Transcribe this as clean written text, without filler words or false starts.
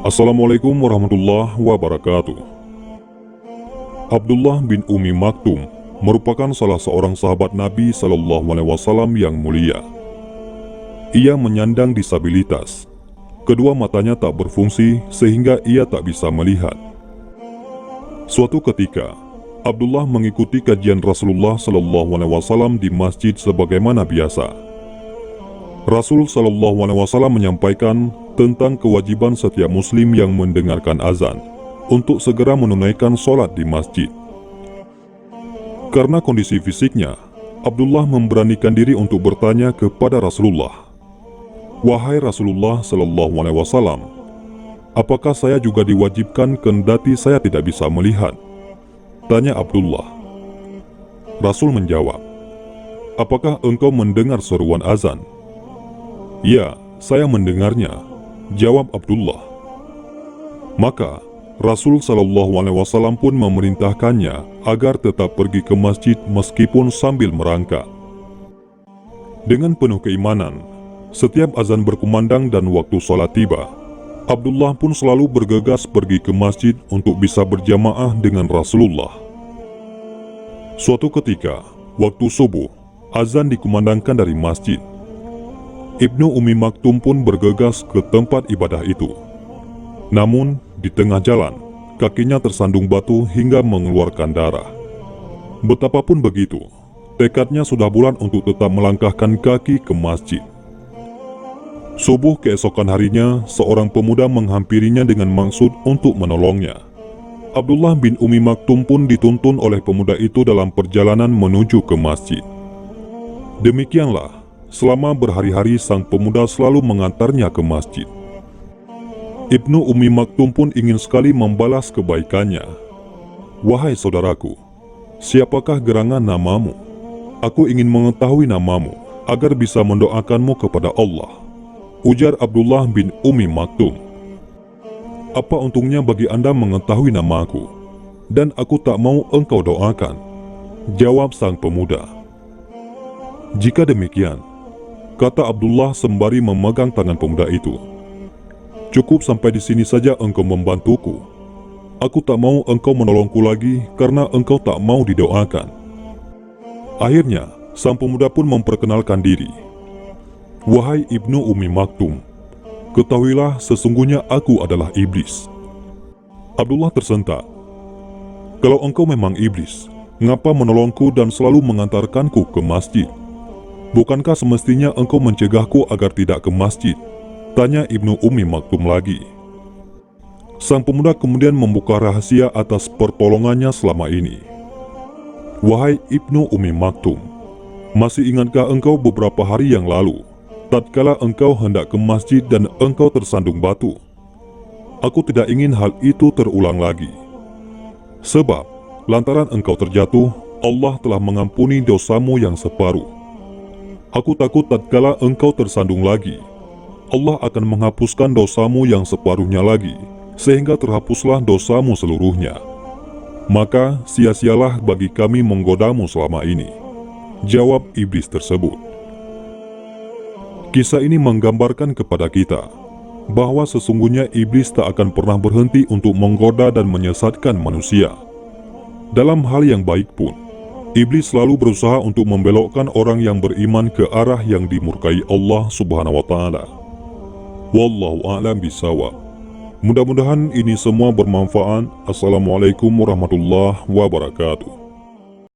Assalamualaikum warahmatullahi wabarakatuh. Abdullah bin Ummi Maktum merupakan salah seorang sahabat Nabi SAW yang mulia. Ia menyandang disabilitas. Kedua matanya tak berfungsi sehingga ia tak bisa melihat. Suatu ketika, Abdullah mengikuti kajian Rasulullah SAW di masjid sebagaimana biasa. Rasul SAW menyampaikan tentang kewajiban setiap muslim yang mendengarkan azan untuk segera menunaikan sholat di masjid. Karena kondisi fisiknya, Abdullah memberanikan diri untuk bertanya kepada Rasulullah, "Wahai Rasulullah SAW, apakah saya juga diwajibkan kendati saya tidak bisa melihat?" Tanya Abdullah. Rasul menjawab, "Apakah engkau mendengar seruan azan?" "Ya, saya mendengarnya," jawab Abdullah. Maka Rasul SAW pun memerintahkannya agar tetap pergi ke masjid meskipun sambil merangkak. Dengan penuh keimanan, setiap azan berkumandang dan waktu sholat tiba, Abdullah pun selalu bergegas pergi ke masjid untuk bisa berjamaah dengan Rasulullah. Suatu ketika, waktu subuh, azan dikumandangkan dari masjid. Ibnu Ummi Maktum pun bergegas ke tempat ibadah itu. Namun, di tengah jalan, kakinya tersandung batu hingga mengeluarkan darah. Betapapun begitu, tekadnya sudah bulat untuk tetap melangkahkan kaki ke masjid. Subuh keesokan harinya, seorang pemuda menghampirinya dengan maksud untuk menolongnya. Abdullah bin Ummi Maktum pun dituntun oleh pemuda itu dalam perjalanan menuju ke masjid. Demikianlah, selama berhari-hari sang pemuda selalu mengantarnya ke masjid. Ibnu Ummi Maktum pun ingin sekali membalas kebaikannya. "Wahai saudaraku, siapakah gerangan namamu? Aku ingin mengetahui namamu agar bisa mendoakanmu kepada Allah," ujar Abdullah bin Ummi Maktum. "Apa untungnya bagi Anda mengetahui namaku, dan aku tak mau engkau doakan," jawab sang pemuda. "Jika demikian," kata Abdullah sembari memegang tangan pemuda itu, "cukup sampai di sini saja engkau membantuku. Aku tak mau engkau menolongku lagi karena engkau tak mau didoakan." Akhirnya, sang pemuda pun memperkenalkan diri. "Wahai Ibnu Ummi Maktum, ketahuilah sesungguhnya aku adalah iblis." Abdullah tersentak. "Kalau engkau memang iblis, ngapa menolongku dan selalu mengantarkanku ke masjid? Bukankah semestinya engkau mencegahku agar tidak ke masjid?" tanya Ibnu Ummi Maktum lagi. Sang pemuda kemudian membuka rahasia atas pertolongannya selama ini. "Wahai Ibnu Ummi Maktum, masih ingatkah engkau beberapa hari yang lalu, tatkala engkau hendak ke masjid dan engkau tersandung batu? Aku tidak ingin hal itu terulang lagi. Sebab, lantaran engkau terjatuh, Allah telah mengampuni dosamu yang separuh. Aku takut tatkala engkau tersandung lagi, Allah akan menghapuskan dosamu yang separuhnya lagi, sehingga terhapuslah dosamu seluruhnya. Maka sia-sialah bagi kami menggodamu selama ini," jawab iblis tersebut. Kisah ini menggambarkan kepada kita bahwa sesungguhnya iblis tak akan pernah berhenti untuk menggoda dan menyesatkan manusia. Dalam hal yang baik pun, iblis selalu berusaha untuk membelokkan orang yang beriman ke arah yang dimurkai Allah Subhanahu wa Ta'ala. Wallahu a'lam bishawab. Mudah-mudahan ini semua bermanfaat. Assalamualaikum warahmatullahi wabarakatuh.